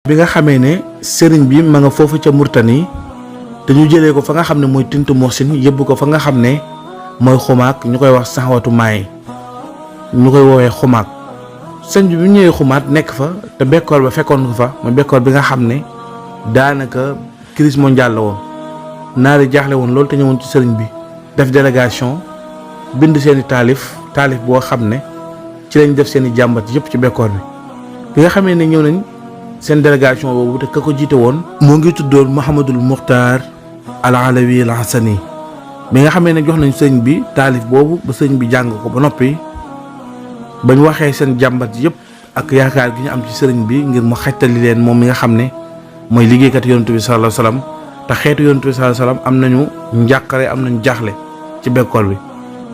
bi nga xamee ne sëriñ bi ma nga foofu ca Murtani te ñu jëlee ko fa nga xam ne mooy Tintu Moxsin yóbbu ko fa nga xam ne mooy xumaak ñu koy wax saxwatu maay ñu koy woowee xumaak sëñ bi ñëwee xumaat nekk fa te bekkoor ba fekkoon ko fa mooy bekkoor bi nga xam ne daanaka crise mondiale la woon naari jaaxle woon loolu te ñëwoon ci sëriñ bi def délégation bind seeni taalif boo xam ne ci lañ def seeni jàmbat yëpp ci bekkoor bi nga xamee ne ñëw nañ seen délégation boobu te ka ko jiite woon moo ngi tuddoon Mouhamadul Muxtaar al Alawi al Hasani bi nga xamee ne jox nañ sëñ bi taalif boobu ba sëñ bi jàng ko ba noppi bañ waxee seen jàmbat yëpp ak yaakaar gi ñu am ci sëriñ bi ngir mu xettali leen moom mi nga xam ne mooy liggéeykat yonent bi sallallahu alayhi wasallam te xeetu yonent bi sallallahu alayhi wasallam am nañu njàqare am nañu jaaxle ci bekkoor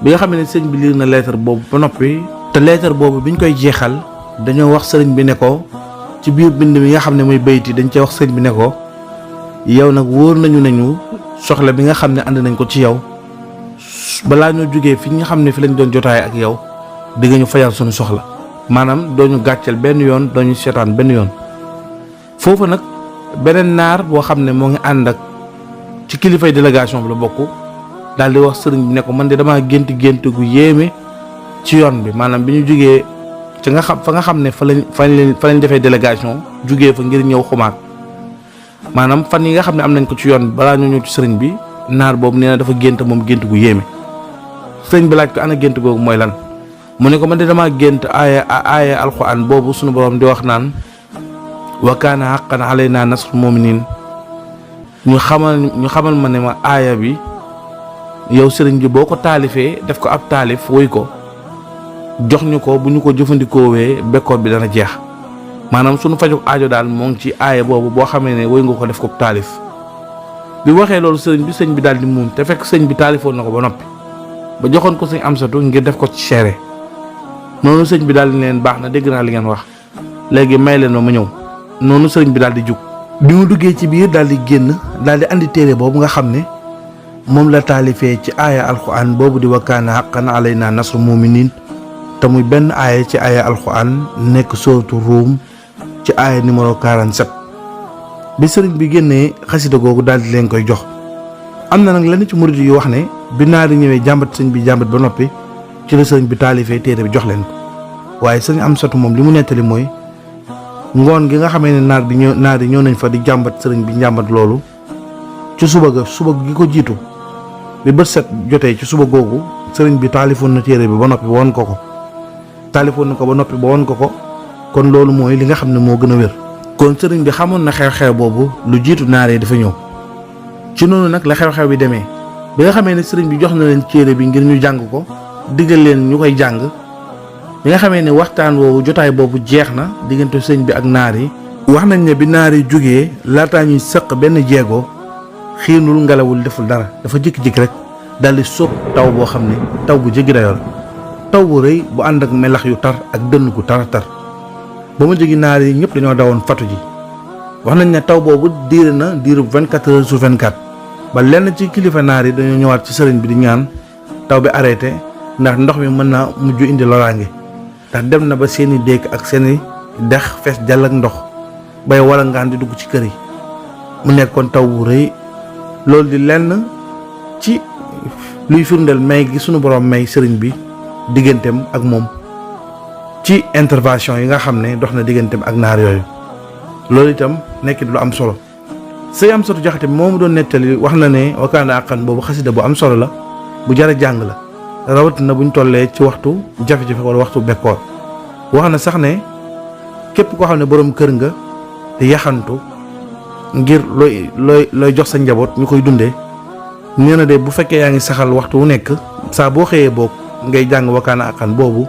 bi nga xam ne sëñ bi liir na lettre boobu ba noppi te lettre boobu biñ koy jeexal dañoo wax sëriñ bi ne ko ci biir bind mi nga xam ne mooy bayti dañ cee wax sëriñ bi ne ko yow nag wóor nañu soxla bi nga xam ne ànd nañ ko ci yow balaa ñoo jógee fi nga xam ne fi lañ doon jotaay ak yow di nga ñu fayal suñu soxla maanaam doo ñu gàcceel benn yoon doo ñu seetaan benn yoon. foofu nag beneen naar boo xam ne moo ngi ànd ak ci kilifay délégation bi la bokk daal di wax sëriñ bi ne ko man de damaa gént gu yéeme ci yoon bi maanaam bi ñu jógee ci nga xam fa nga xam ne fa lañ defee délégation jógee fa ngir ñëw xumaat maanaam fan yi nga xam ne am nañ ko ci yoon bi balaa ñu ñëw ci sëriñ bi naar boobu nee na dafa gént moom gént gu yéeme sëriñ bi laaj ko ana gént googu mooy lan mu ne ko man de damaa gént aaya alxuraan boobu suñu borom di wax naan wa kaana haqqan alaynaa nasrul mu'miniin ñu xamal ma ne ma aaya bi yow sëriñ bi boo ko taalifee def ko ab taalif woy ko jox ñu ko bu ñu ko jëfandikoowee bekkoor bi dana jeex maanaam suñu fajug aajo daal moo ngi ci aaya boobu boo xamee ne woy nga ko def ko taalif bi waxee loolu sëñ bi daal di muum te fekk sëñ bi taalifoon na ko ba noppi ba joxoon ko sëñ Amsatu ngir def ko ci seere noonu sëñ bi daal di leen baax na dégg naa li ngeen wax léegi may leen ma ñëw noonu sëriñ bi daal di jug bi mu duggee ci biir daal di génn daal di andi téere boobu nga xam ne moom la taalifee ci aaya alxuraan boobu di wa kaana haqqan alaynaa nasrul mu'miniin te muy benn aaya ci aaya alxuraan nekk sooratu Ruum ci aaya numéro 47 bi sëriñ bi génnee xasida googu daal di leen koy jox. am na nag lenn ci murid yu wax ne bi naar di ñëwee jàmbat sëñ bi jàmbat ba noppi ci la sëriñ bi taalifee téere bi jox leen ko waaye sëriñ Amsatu moom li mu nettali mooy ngoon gi nga xamee ne naar yi ñëw nañ fa di jàmbat sëriñ bi njàmbat loolu ci suba gi ko jiitu bi bët set jotee ci suba googu sëriñ bi taalifoon na téere bi ba noppi ba won ko ko kon loolu mooy li nga xam ne moo gën a wér kon sëriñ bi xamoon na xew-xew boobu lu jiitu naar yi dafa ñëw ci noonu nag la xew-xew bi demee bi nga xamee ne sëriñ bi jox na leen téere bi ngir ñu jàng ko diggal leen ñu koy jàng bi nga xamee ne waxtaan woowu jotaay boobu jeex na diggante sëñ bi ak naar yi wax nañ ne bi naar yi jógee laataa ñuy sëq benn jeego xiinul ngelawul deful dara dafa jékki-jékki rek daal di sóob taw boo xam ne taw bu jéggi dayoo la taw bu rëy bu ànd ak melax yu tar ak dënn gu tar ba mu jógi naar yi ñëpp dañoo dawoon fatu ji wax nañ ne taw boobu diire na diiru 24 heures sur 24 ba lenn ci kilifa naar yi dañoo ñëwaat ci sëriñ bi di ñaan taw bi arrêté ndax ndox mi mën naa mujj indi loraange ndax dem na ba seeni déeg ak seeni dex fees jàll ak ndox bay wala ngaan di dugg ci kër yi mu nekkoon taw bu rëy loolu di lenn ci luy firndeel may gi sunu borom may sëriñ bi digganteem ak moom ci intervention yi nga xam ne dox na digganteem ak naar yooyu loolu itam nekkit lu am solo sëñ Amsatu Jaxate moomu doon nettali wax na ne wa kaana haqqan boobu xasida bu am solo la bu jar a jàng la rawatina buñ tollee ci waxtu jafe-jafe wala waxtu bekkoor wax na sax ne képp koo xam ne boroom kër nga te yaxantu ngir looy jox sa njaboot ñu koy dundee nee na de bu fekkee yaa ngi saxal waxtu wu nekk saa boo xëyee boog ngay jàng wa kaana haqqan boobu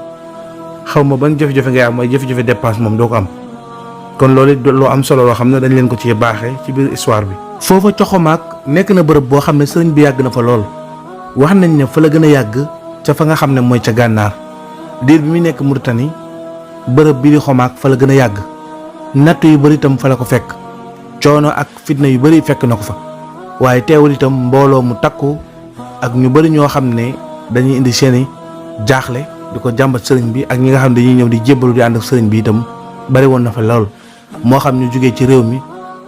xaw ma ban jafe-jafe ngay am mooy jafe-jafe dépense moom doo ko am kon loolu it loo am solo loo xam ne dañ leen ko ci baaxee ci biir histoire bi. foofa coxomaak nekk na bërëb boo xam ne sëriñ bi yàgg na fa lool wax nañ ne fa la gën a yàgg ca fa nga xam ne mooy ca gànnaar diir bi muy nekk Mauritanie bërëb bi di xomaak fa la gën a yàgg natt yu bëri itam fa la ko fekk coono ak fitna yu bëri fekk na ko fa waaye teewul itam mbooloo mu takku ak ñu bëri ñoo xam ne dañuy indi seeni jaaxle di ko jàmbat sëriñ bi ak ñi nga xam ne dañuy ñëw di jébbalu di ànd ak sëriñ bi itam bari woon na fa lool moo xam ñu jógee ci réew mi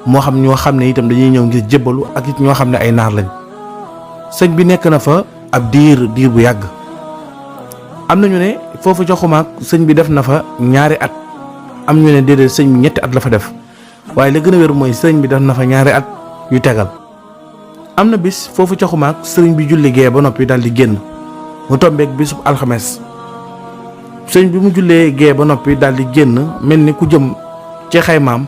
moo xam ñoo xam ne itam dañuy ñëw ngir jébbalu ak it ñoo xam ne ay naar lañ. sëñ bi nekk na fa ab diir bu yàgg. am na ñu ne foofu ca xumaag sëñ bi def na fa ñaari at, am ñu ne déedéet sëñ bi ñetti at la fa def, waaye la gën a wér mooy sëñ bi def na fa ñaari at yu tegal. am na bis foofu ca xumaag sëriñ bi julli gee ba noppi daal di génn mu tombeek bisub alxames. sëñ bi mu jullee gee ba noppi daal di génn mel ni ku jëm ci xaymaam,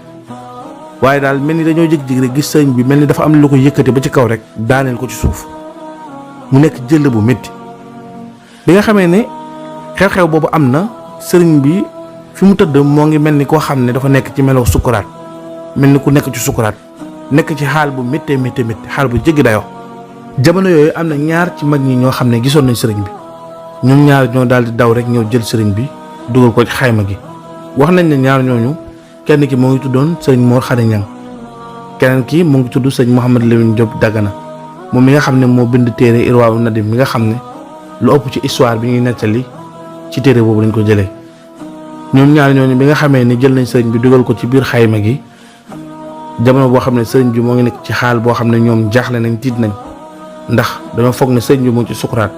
waaye daal mel ni dañoo jëg-jëg rek gis sëñ bi mel ni dafa am lu ko yëkkati ba ci kaw rek daaneel ko ci suuf mu nekk jël bu métti. bi nga xamee ne xew-xew boobu am na, sëriñ bi fi mu tëdd moo ngi mel ni koo xam ne dafa nekk ci melaw sukuraat, mel ni ku nekk ci sukuraat, nekk ci xaal bu méttee métti xaal bu jéggi dayoo. jamono yooyu am na ñaar ci mag ñi ñoo xam ne gisoon nañ sëriñ bi, ñoom ñaar ñoo daal di daw rek ñëw jël sëriñ bi dugal ko ci xayma gi. wax nañ ne ñaar ñooñu kenn ki moo ngi tuddoon sëriñ Mor Khady Niang, keneen ki mu ngi tudd sëriñ Mouhamad Lamine Diop Dagana, moom mi nga xam ne moo bind téere Irwaawu Nadim mi nga xam ne lu ëpp ci histoire bi ñuy nettali ci téere boobu lañ ko jëlee. ñoom ñaar ñooñu bi nga xamee ni jël nañ sëriñ bi dugal ko ci biir xayma gi, jamono boo xam ne sëriñ bi moo ngi nekk ci xaal boo xam ne ñoom jaaxle nañ, tiit nañ, ndax dañoo foog ne sëriñ bi mu ngi ci sukuraat.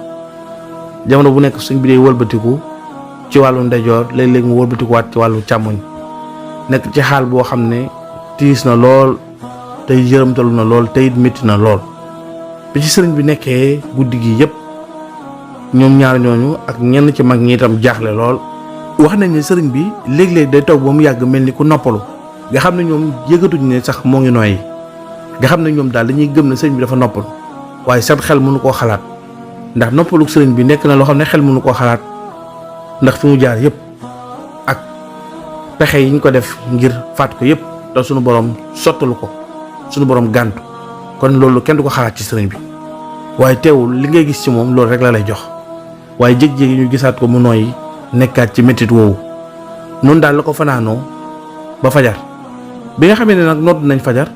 jamono bu nekk sëriñ bi day wëlbatiku ci wàllu ndeyjoor, léeg-léeg mu wëlbatikuwaat ci wàllu càmmoñ, nekk ci xaal boo xam ne tiis na lool tey yërëmtalu na lool tey it métti na lool. bi ci sëriñ bi nekkee guddi gi yëpp, ñoom ñaar ñooñu ak ñenn ci mag ñi itam jaaxle lool. wax nañ ne sëriñ bi léeg-léeg day toog ba mu yàgg mel ni ku noppalu, nga xam ne ñoom yëgatuñ ne sax moo ngi nooyi, nga xam ne ñoom daal dañuy gëm ne sëriñ bi dafa noppalu, waaye seen xel mënu koo xalaat, ndax noppaluk sëriñ bi nekk na loo xam ne xel mënu koo xalaat, ndax fi mu jaar yëpp ak pexe yi ñu ko def ngir faat ko yëpp te suñu borom sottalu ko, suñu borom gàntu, kon loolu kenn du ko xalaat ci sëriñ bi. waaye teewul li ngay gis ci moom loolu rek la lay jox, waaye jég-jégi ñu gisaat ko mu nooyi nekkaat ci méttit woowu. noonu daal la ko fanaanoo ba fajar. bi nga xamee ne nag nodd nañ fajar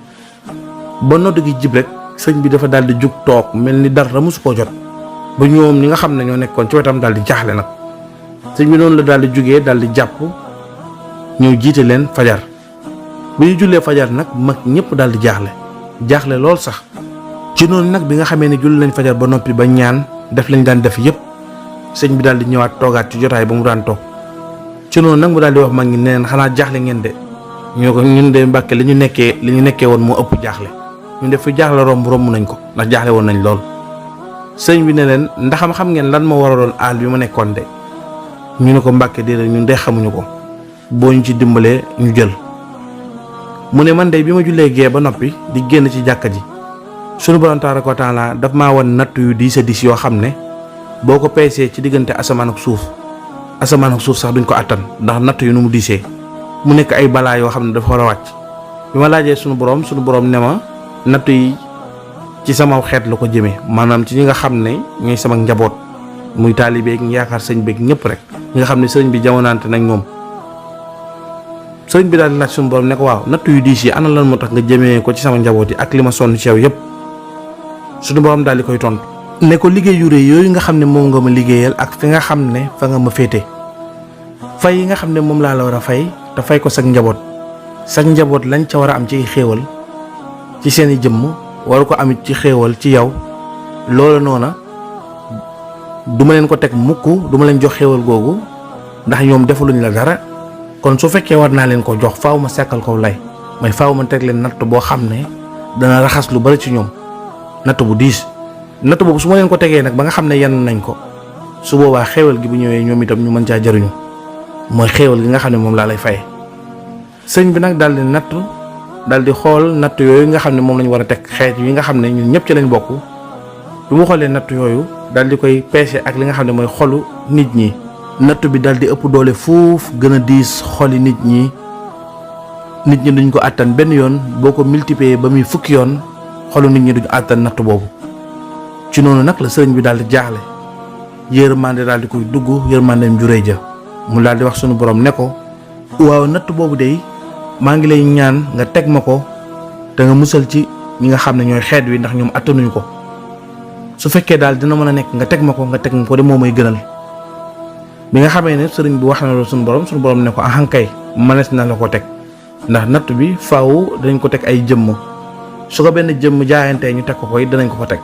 ba nodd gi jib rek sëñ bi dafa daal di jug toog mel ni dara mosu koo jot, ba ñoom ñi nga xam ne ñoo nekkoon ci wetam daal di jaaxle nag. sëñ bi noonu la daal di jugee daal di jàpp ñëw jiite leen fajar. bi ñu jullee fajar nag mag ñëpp daal di jaaxle lool sax. ci noonu nag bi nga xamee ne julli nañ fajar ba noppi ba ñaan def lañ daan def yëpp, sëñ bi daal di ñëwaat toogaat ci jotaay ba mu daan toog. ci noonu nag mu daal di wax mag ñi ne leen xanaa jaaxle ngeen de. ñoo ko ñun de Mbàkke li ñu nekkee woon moo ëpp jaaxle, ñu def fi jaaxle romb nañ ko ndax jaaxle woon nañ lool. sëñ bi ne leen ndaxam xam ngeen lan moo waraloon aal bi ma nekkoon de. ñu ne ko Mbàkke déedéet ñun de xamuñu ko, boo ñu ci dimbalee ñu jël. mu ne man de bi ma jullee gee ba noppi di génn ci jàkka ji, sunu borom tabaaraka wa taala daf maa wan natt yu diis a diis yoo xam ne boo ko peesee ci diggante asamaan ak suuf sax duñ ko attan ndax natt yu nu mu diisee. mu nekk ay balaa yoo xam ne dafa war a wàcc. bi ma laajee sunu borom ne ma natt yi ci sama xeet la ko jëmee, maanaam ci ñi nga xam ne ñooy sama njaboot, muy taalibeeg ñu yaakaar sëñ beeg ñëpp rek ñi nga xam ne sëñ bi jamonaante nag ñoom. sëñ bi daal di laaj sunu borom ne ko waaw natt yu diis yi ana lan moo tax nga jëmee ko ci sama njaboot yi ak li ma sonn ci yow yëpp. sunu borom daal di koy tontu ne ko liggéey yu rëy yooyu nga xam ne moom nga ma liggéeyal ak fi nga xam ne fa nga ma féete, fay yi nga xam ne moom laa la war a fay te fay ko sag njaboot lañ ca war a am ci xéewal ci seeni jëmm waru ko amit ci xéewal ci yow, loolu noona duma leen ko teg mukk, duma leen jox xéewal googu ndax ñoom defaluñ la dara. kon su fekkee war naa leen ko jox faaw ma sekkal ko lay, may faaw ma teg leen natt boo xam ne dana raxas lu bari ci ñoom, natt bu diis. natt boobu su ma leen ko tegee nag ba nga xam ne yenn nañ ko, su boobaa xéewal gi bu ñëwee ñoom itam ñu mën caa jariñu, mooy xéewal gi nga xam ne moom laa lay faye. sëñ bi nag daal di natt daal di xool natt yooyu nga xam ne moom lañu war a teg xeet yi nga xam ne ñun ñëpp ci lañ bokk. bi mu xoolee natt yooyu daal di koy peese ak li nga xam ne mooy xolu nit ñi, natt bi daal di ëpp doole fuuf, gën a diis xoli nit ñi duñ ko àttan benn yoon. boo ko multiplier ba muy fukki yoon xolu nit ñi duñ àttan natt boobu. ci noonu nag la sëriñ bi daal di jaaxle, yërmande daal di koy dugg, yërmandeem ju rëy ja. mu daal di wax sunu borom ne ko waaw natt boobu de maa ngi lay ñaan nga teg ma ko te nga musal ci ñi nga xam ne ñooy xeet wi ndax ñoom attanuñu ko. su fekkee daal dina mën a nekk nga teg ma ko de moo may gënal. bi nga xamee ne sëriñ bi wax na loolu sunu borom ne ko ahankay mënees na la ko teg, ndax natt bi faaw dañ ko teg ay jëmm su ko benn jëmm jaayantee ñu teg ko koy danañ ko ko teg.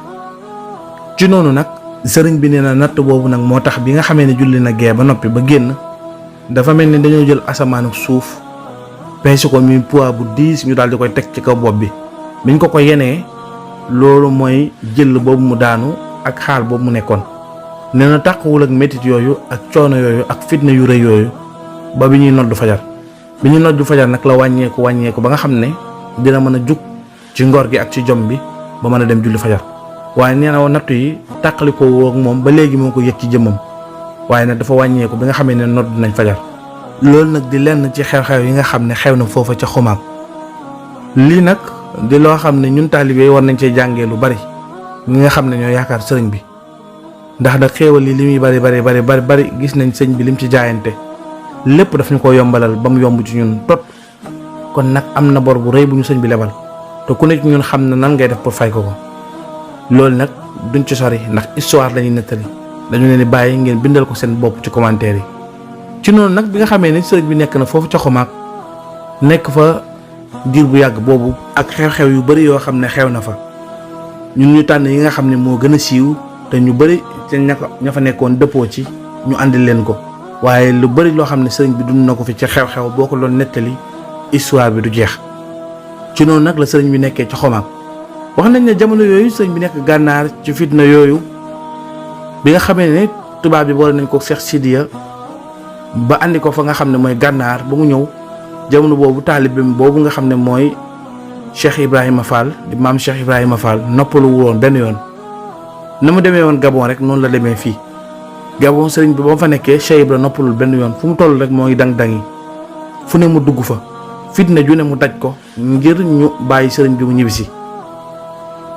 ci noonu nag sëriñ bi nee na natt boobu nag moo tax bi nga xamee ne julli na gee ba noppi ba génn dafa mel ni dañoo jël asamaanu suuf peese ko mi poids bu diis ñu daal di koy teg ci kaw bopp bi biñ ko yenee loolu mooy jël boobu mu daanu ak xaal boobu mu nekkoon. nee na tàqwul ak métit yooyu ak coono yooyu ak fitna yu rëy yooyu ba bi ñuy noddu fajar nag la wàññeeku ba nga xam ne dina mën a jug ci ngor gi ak ci jom bi ba mën a dem julli fajar. waaye nee na nattu yi tàqali ko woo ak moom ba léegi moo ko yëg ci jëmmam waaye nag dafa wàññeeku bi nga xamee ne nodd nañ fajar. loolu nag di lenn ci xew-xew yi nga xam ne xew na foofa ca xumaag lii nag di loo xam ne ñun taalibe war nañ cee jàngee lu bari ñi nga xam ne ñoo yaakaar sëriñ bi ndax da xéewal yi li muy bari gis nañ sëñ bi lim ci jaayante lépp daf ñu ko yombalal ba mu yomb ci ñun tot kon nag am na bor bu rëy bu ñu sëñ bi lebal te ku nekk ñun xam na nan ngay def pour fay ko loolu nag duñ ci sori ndax histoire lañuy nettali dañu leen di bàyyi ngeen bindal ko seen bopp ci commentaire yi. ci noonu nag bi nga xamee ni sëriñ bi nekk na foofu ca xumaag nekk fa diir bu yàgg boobu ak xew-xew yu bari yoo xam ne xew na fa ñun ñu tànn yi nga xam ne moo gën a siiw te ñu bari te ña fa nekkoon dëppoo ci ñu àndil leen ko waaye lu bari loo xam ne sëriñ bi dund na ko fi ci xew-xew boo ko doon nettali histoire bi du jeex. ci noonu nag la sëriñ bi nekkee ca xumaag wax nañ ne jamono yooyu sëriñ bi nekk gànnaar ci fitna yooyu bi nga xamee ne tubaab bi boole nañ ko Cheikh Sidiya ba andi ko fa nga xam ne mooy gànnaar ba mu ñëw jamono boobu taalibeem boobu nga xam ne mooy Cheikh Ibrahima Fall di maam Cheikh Ibrahima Fall noppalu woon benn yoon na mu demee woon Gabon rek noonu la demee fii Gabon sëriñ bi ba mu fa nekkee Cheikh Ibra noppalul benn yoon fu mu toll rek moo ngi dang-dangi fu ne mu dugg fa fitna ju ne mu daj ko ngir ñu bàyyi sëriñ bi mu ñibbisi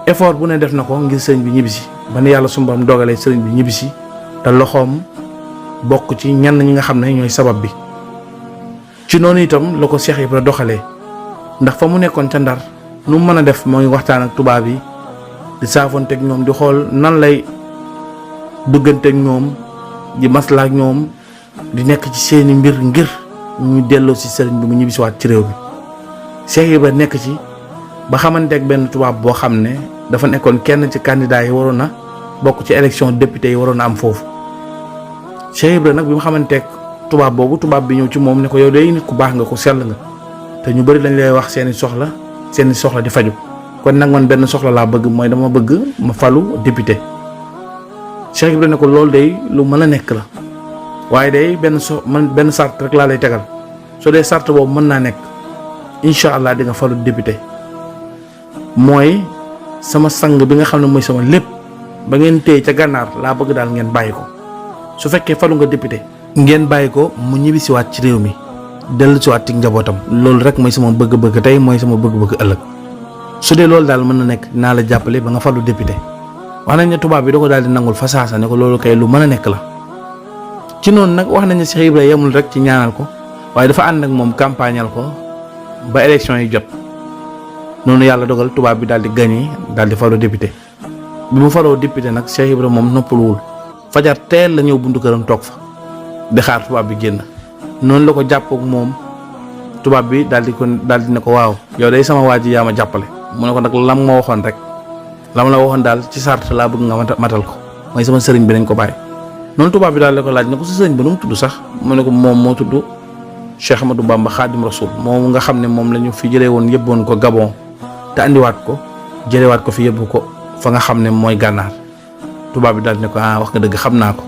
effort bu ne def na ko ngir sëriñ bi ñibbisi ba ne yàlla sumbam dogalee sëriñ bi ñibbisi te loxoom bokk ci ñenn ñi nga xam ne ñooy sabab bi. ci noonu itam la ko Cheikh Ibra doxalee ndax fa mu nekkoon ca Ndar nu mu mën a def moo ngi waxtaan ak tubaab yi di saafonteeg ñoom di xool nan lay dugganteeg ñoom di maslaa ak ñoom di nekk ci seeni mbir ngir ñu delloo si sëriñ bi mu ñibbisiwaat ci réew bi. Cheikh Ibra nekk ci ba xamanteeg benn tubaab boo xam ne dafa nekkoon kenn ci candidat yi waroon na bokk ci élection député yi waroon na am foofu. Cheikh Ibra nag bi mu xamanteeg tubaab boobu tubaab bi ñëw ci moom ne ko yow day nit ku baax nga ko sell nga te ñu bari dañ lay wax seeni soxla di faju kon nag man benn soxla laa bëgg mooy dama bëgg ma falu député. Cheikh Ibra ne ko loolu day lu mën a nekk la waaye day benn sart rek laa lay tegal soo dee sart boobu mën naa nekk incha allah di nga falu député mooy sama sang bi nga xam ne mooy sama lépp ba ngeen téye ca gànnaar laa bëgg daal ngeen bàyyi ko su fekkee falu nga député ngeen bàyyi ko mu ñibbisiwaat ci réew mi dellusiwaat ci njabootam loolu rek mooy sama bëgg-bëgg tey mooy sama bëgg-bëgg ëllëg su dee loolu daal mën na nekk naa la jàppale ba nga falu député. wax nañ ne tubaab bi da ko daal di nangul fa saasa ne ko loolu kay lu mën a nekk la ci noonu nag wax nañ ne Cheikh Ibra yemul rek ci ñaanal ko waaye dafa ànd ak moom campagnal ko ba élection yi jot noonu yàlla dogal tubaab bi daal di gagné daal di falu député. bi mu faloo député nag Cheikh Ibra moom noppaluwul fajar teel la ñëw buntu këram toog fa di xaar tubaab bi génn noonu la ko jàpp ak moom tubaab bi daal di ne ko waaw yow day sama waa ji yaa ma jàppale mu ne ko nag lam ma waxoon rek lam la waxoon daal ci sart laa bëgg nga matal ko mooy sama sëriñ bi nañ ko bàyyi. noonu tubaab bi daal di ko laaj ne ko sa sëriñ bi nu mu tudd sax mu ne ko moom moo tudd Cheikh Ahmadou Bamba Khadim Rasoul moom nga xam ne moom la ñu fi jëlee woon yëbboon ko Gabon te andiwaat ko jëlewaat ko fi yëbbu ko fa nga xam ne mooy gànnaar tubaab bi daal di ne ko wax nga dëgg xam naa ko.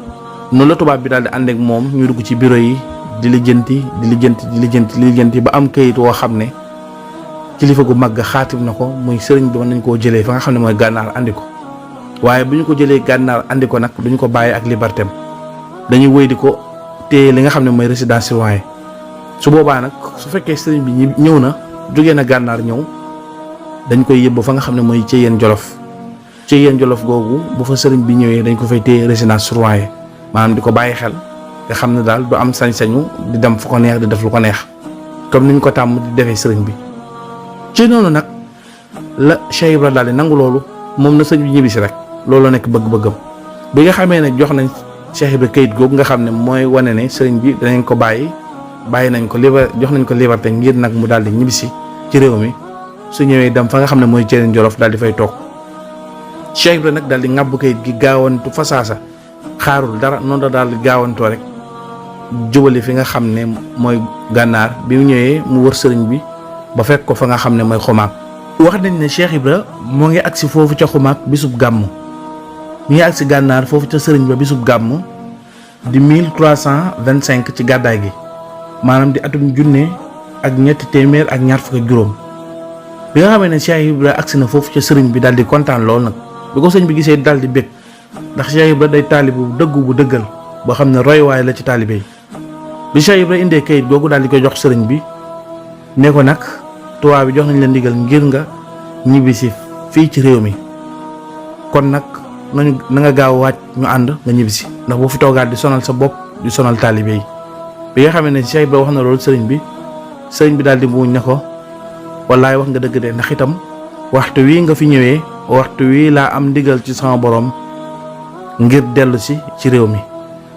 noonu la tubaab bi daal di ànd ak moom ñu dugg ci bureau yi di lijjanti ba am kayit woo xam ne kilifa gu mag xaatim na ko muy sëriñ bi mën nañ koo jëlee fa nga xam ne mooy gànnaar andi ko waaye bu ñu ko jëlee gànnaar andi ko nag duñu ko bàyyi ak libertéem dañuy wéy di ko téye li nga xam ne mooy résidence surveillée su boobaa nag su fekkee sëriñ bi ñëw na jógee na gànnaar ñëw dañ koy yëbbu fa nga xam ne mooy Ceyeen Jolof googu bu fa sëriñ bi ñëwee dañ ko fay téye résidence surveillée maanaam di ko bàyyi xel nga xam ne daal du am sañ-sañu di dem fu ko neex di def lu ko neex comme niñ ko tàmm di defee sëriñ bi. ci noonu nag la Cheikh Ibra daal di nangu loolu moom na sëñ bi ñibbisi rek loolu nekk bëgg-bëggam bi nga xamee ne jox nañ Cheikh Ibra kayit googu nga xam ne mooy wane ne sëriñ bi danañ ko bàyyi bàyyi nañ ko jox nañ ko liberté ngir nag mu daal di ñibbisi ci réew mi su ñëwee dem fa nga xam ne mooy Thiène Jolof daal di fay toog Cheikh Ibra nag daal di ŋàbb kayit gi gaawantu fa saasa xaarul dara noonu la daal di gaawantoo rek jubali fi nga xam ne mooy gànnaar bi mu ñëwee mu wër sëriñ bi ba fekk ko fa nga xam ne mooy xumaag wax nañ ne Cheikh Ibra moo ngi agsi foofu ca xumaag bisub gàmm mi ngi agsi gànnaar foofu ca sëriñ ba bisub gàmm di 1325 ci gàddaay gi maanaam di atum junne ak ñetti téeméer ak ñaar fukk ak juróom bi nga xamee ne Cheikh Ibra agsi na foofu ca sëriñ bi daal di kontaan lool nag bi ko sëñ bi gisee daal di bég ndax Cheikh Ibra day taalib bu dëggu bu dëggal boo xam ne royuwaay la ci taalibe yi bi Cheikh Ibra indee kayit googu daal di koy jox sëriñ bi ne ko nag tubaab bi jox nañ la ndigal ngir nga ñibbisi fii ci réew mi kon nag na nga gaaw waaj ñu ànd nga ñibbisi ndax boo fi toogaat di sonal sa bopp di sonal taalibe yi bi nga xamee ne Cheikh Ibra wax na loolu sëriñ bi daal di muuñ ne ko wallaay wax nga dëgg de ndax itam waxtu wii nga fi ñëwee waxtu wii laa am ndigal ci sama borom ngir dellu si ci réew mi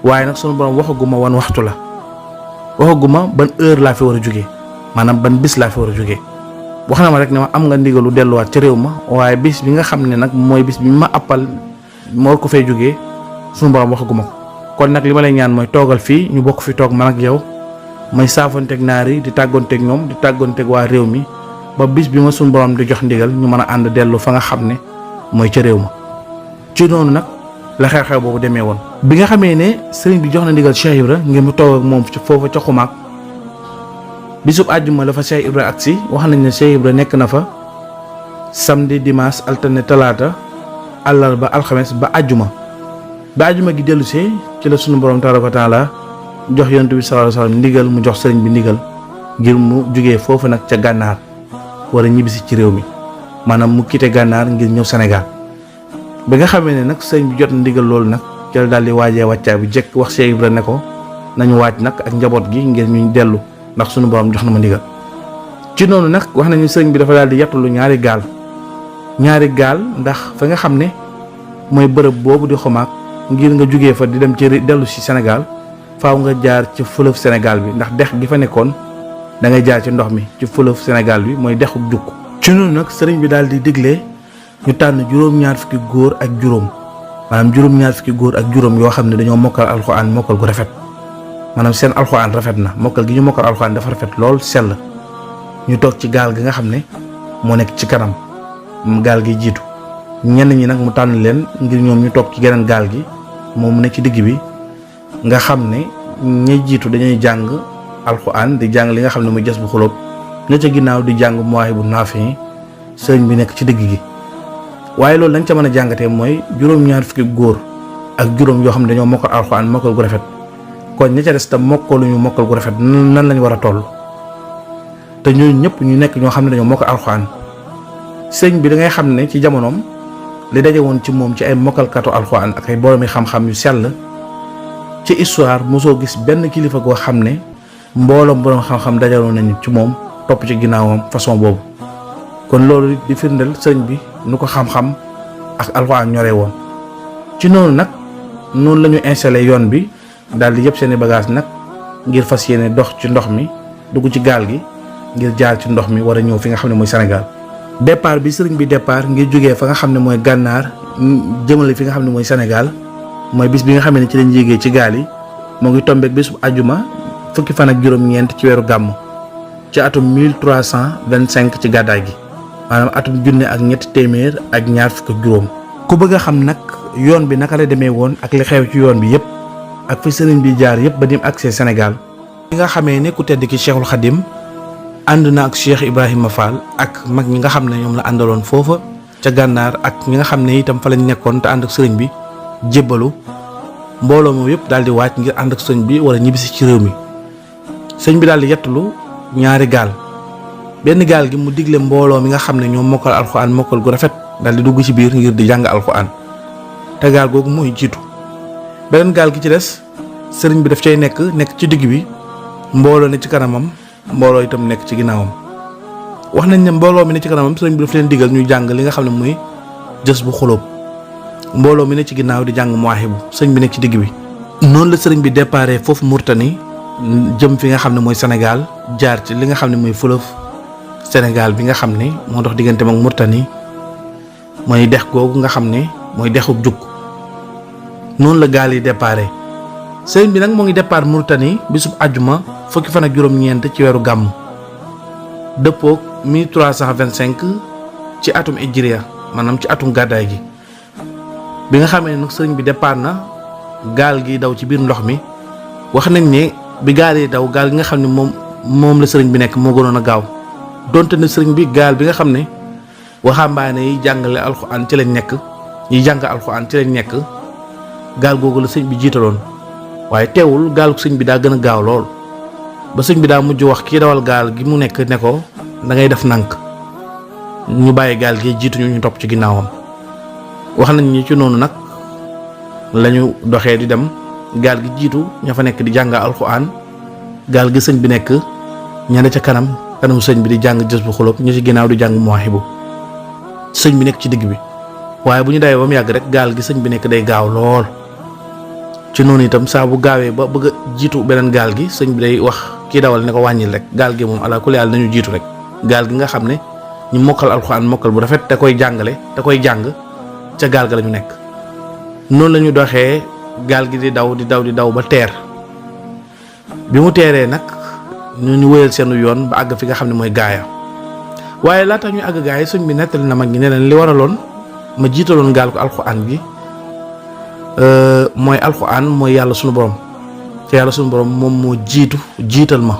waaye nag sunu borom waxaguma wan waxtu la waxaguma ban heure laa fi war a jóge maanaam ban bis laa fi war a jóge wax na ma rek ne ma am nga ndigalu delluwaat ci réew ma waaye bis bi nga xam ne nag mooy bis bi ma appal moo ko fay jógee sunu borom waxaguma ko kon nag li ma lay ñaan mooy toogal fii ñu bokk fi toog man ak yow may saafonteeg naar yi di tàggoonteeg ñoom di tàggoonteeg waa réew mi ba bis bi ma sunu borom di jox ndigal ñu mën a ànd dellu fa nga xam ne mooy ca réew ma ci noonu nag la xew-xew boobu demee woon. bi nga xamee ne sëriñ bi jox na ndigal Cheikh Ibra ngir mu toog ak moom foofa ca xumaag bisub àjjuma la fa Cheikh Ibra agsi wax nañ ne Cheikh Ibra nekk na fa samedi dimanche altine talaata àllarba alxames ba àjjuma gi dellusee ci la sunu borom tabaaraka wa taala jox yonent bi sallallahu alayhi wasallam ndigal mu jox sëriñ bi ndigal ngir mu jugee foofu nag ca gànnaar war a ñibbisi ci réew mi maanaam mu quitté gànnaar ngir ñëw Sénégal. bi nga xamee ne nag sëriñ bi jot na ndigal loolu nag ci la daal di waajee wàccaay bu jekk wax Cheikh Ibra ne ko nañu waaj nag ak njaboot gi ngir ñu dellu ndax sunu borom jox na ma ndigal. ci noonu nag wax nañu sëriñ bi dafa daal di yattulu ñaari gaal ndax fa nga xam ne mooy bërëb boobu di xumaag ngir nga jugee fa di dem ci dellu si Sénégal faaw nga jaar ci fleuve Sénégal bi ndax dex gi fa nekkoon da ngay jaar ci ndox mi ci fleuve Sénégal bi mooy dexu jukk. ci noonu nag sëriñ bi daal di digle ñu tànn juróom-ñaar fukki góor ak juróom maanaam juróom-ñaar fukki góor ak juróom yoo xam ne dañoo mokkal alxuraan mokkal gu rafet maanaam seen alxuraan rafet na mokkal gi ñu mokkal alxuraan dafa rafet lool sell ñu toog ci gaal gi nga xam ne moo nekk ci kanam gaal gi jiitu ñenn ñi nag mu tànn leen ngir ñoom ñu toog ci geneen gaal gi moom mu nekk ci digg bi nga xam ne ña jiitu dañuy jàng alxuraan di jàng li nga xam ne muy jas bu xulóob ña ca ginnaaw di jàng Mawaahibu Naafi sëriñ bi nekk ci digg gi. waaye loolu dañ ca mën a jàngatee mooy juróom-ñaar fukki góor ak juróom yoo xam ne dañoo mokkal alxuraan mokkal gu rafet kon ña ca des tam mokkaluñu mokkal gu rafet nan lañ war a toll te ñooñu ñëpp ñu nekk ñoo xam ne dañoo mokkal alxuraan sëñ bi da ngay xam ne ci jamonoom li daje woon ci moom ci ay mokkalkatu alxuraan ak ay boroomi xam-xam yu sell ci histoire mosoo gis benn kilifa goo xam ne mbooloom boroom xam-xam dajaloon nañu ci moom topp ci ginnaawam façon boobu kon loolu di firndeel sëñ bi nu ko xam-xam ak alxuraan ñoree woon. ci noonu nag noonu la ñu installé yoon bi daal di yëpp seeni bagage nag ngir fas yéene dox ci ndox mi dugg ci gaal gi ngir jaar ci ndox mi war a ñëw fi nga xam ne mooy Sénégal. départ bi sëriñ bi départ ngir jógee fa nga xam ne mooy gànnaar jëmale fi nga xam ne mooy Sénégal mooy bis bi nga xam ne ci lañ yéegee ci gaal yi moo ngi tombeek bisu àjjuma fukki fan ak juróom-ñeent ci weeru gàmm ci atum 1325 ci gàddaay gi maanaam atum junne ak ñetti téeméer ak ñaar fukk ak juróom. ku bëgg a xam nag yoon bi naka la demee woon ak li xew ci yoon bi yëpp ak fi sëriñ bi jaar yëpp ba dim accès Sénégal. li nga xamee ne ku tedd ki Cheikhul Khadim ànd na ak Cheikh Ibrahima Fall ak mag ñi nga xam ne ñoom la àndaloon foofa ca gànnaar ak ñi nga xam ne itam fa lañ nekkoon te ànd ak sëriñ bi jébbalu mbooloo moom yëpp daal di waaj ngir ànd ak sëriñ bi wala ñibbisi ci réew mi. sëriñ bi daal di yettalu ñaari gaal benn gaal gi mu digle mbooloo mi nga xam ne ñoom mokkal alxuraan mokkal gu rafet daal di dugg ci biir ngir di jàng alxuraan te gaal googu mooy jiitu. beneen gaal gi ci des sëriñ bi daf cay nekk ci digg bi mbooloo ne ci kanamam mbooloo itam nekk ci ginnaawam. wax nañ ne mbooloo mi ne ci kanamam sëriñ bi daf leen digal ñuy jàng li nga xam ne muy jës bu xulóob mbooloo mi ne ci ginnaaw di jàng Mawaahibu sëriñ bi nekk ci digg bi. noonu la sëriñ bi déparé foofu Mauritanie jëm fi nga xam ne mooy Sénégal jaar ci li nga xam ne mooy fleuve Sénégal bi nga xam ne moo dox diggante ak Mauritanie mooy dex googu nga xam ne mooy dexu jukk noonu la gaal yi déparé sëriñ bi nag moo ngi départ Mauritanie bisub àjjuma fukki fan ak juróom-ñeent ci weeru gàmm dëppook 1325 ci atum hijriya maanaam ci atum gàddaay gi bi nga xamee ne nag sëriñ bi départ na gaal gi daw ci biir ndox mi wax nañ ne bi gaal yi daw gaal gi nga xam ne moom la sëriñ bi nekk moo gënoon a gaaw donte ne sëriñ bi gaal bi nga xam ne waxambaane yi jàngale alxuraan ci lañ nekk yi jàng alxuraan ci lañ nekk gaal googu la sëriñ bi jiitaloon waaye teewul gaalu sëriñ bi daa gën a gaaw lool ba sëriñ bi daa mujj wax kii dawal gaal gi mu nekk ne ko da ngay def nànk ñu bàyyi gaal gi jiituñu ñu topp ci ginnaawam wax nañ ñi ci noonu nag lañu doxee di dem gaal gi jiitu ña fa nekk di jàng alxuraan gaal gi sëñ bi nekk ña ne ca kanam sëñ bi di jàng jës bu xulóob ñu ci ginnaaw di jàng muwaahibu sëñ bi nekk ci digg bi waaye bu ñu dawee ba mu yàgg rek gaal gi sëñ bi nekk day gaaw lool ci noonu itam saa bu gaawee ba bëgg a jiitu beneen gaal gi sëñ bi day wax kii dawal ne ko wàññil rek gaal gi moom ala kulli haal nañu jiitu rek gaal gi nga xam ne ñu mokkal alxuraan mokkal bu rafet te koy jàngale te koy jàng ca gaal ga la ñu nekk noonu la ñu doxee gaal gi di daw ba teer bi mu teeree nag ñu wëyal seenu yoon ba àgg fi nga xam ne mooy gaaya waaye laata ñuy àgg gaaya sëñ bi nettali na mag ñi ne leen li waraloon ma jiitaloon gaal ko alxuraan gi mooy alxuraan mooy yàlla sunu borom te yàlla sunu borom moom moo jiital ma